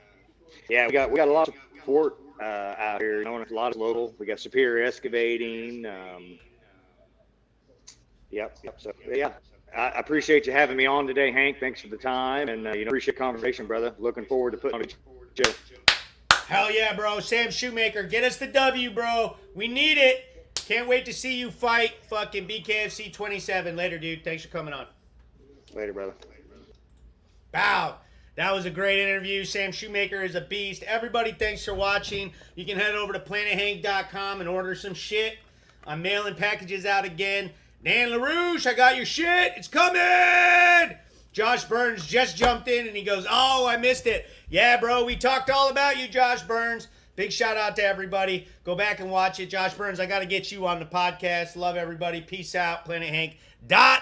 Yeah, we got a lot of support out here. And a lot of local. We got Superior Excavating. Yep. So yeah, I appreciate you having me on today, Hank. Thanks for the time, and appreciate the conversation, brother. Looking forward to putting on a show. Hell yeah, bro. Sam Shewmaker, get us the W, bro. We need it. Can't wait to see you fight fucking BKFC 27. Later, dude. Thanks for coming on. Later, brother. Wow. That was a great interview. Sam Shewmaker is a beast. Everybody, thanks for watching. You can head over to planethank.com and order some shit. I'm mailing packages out again. Dan LaRouche, I got your shit. It's coming. Josh Burns just jumped in and he goes, oh, I missed it. Yeah, bro, we talked all about you, Josh Burns. Big shout out to everybody. Go back and watch it. Josh Burns, I got to get you on the podcast. Love everybody. Peace out. PlanetHank.com.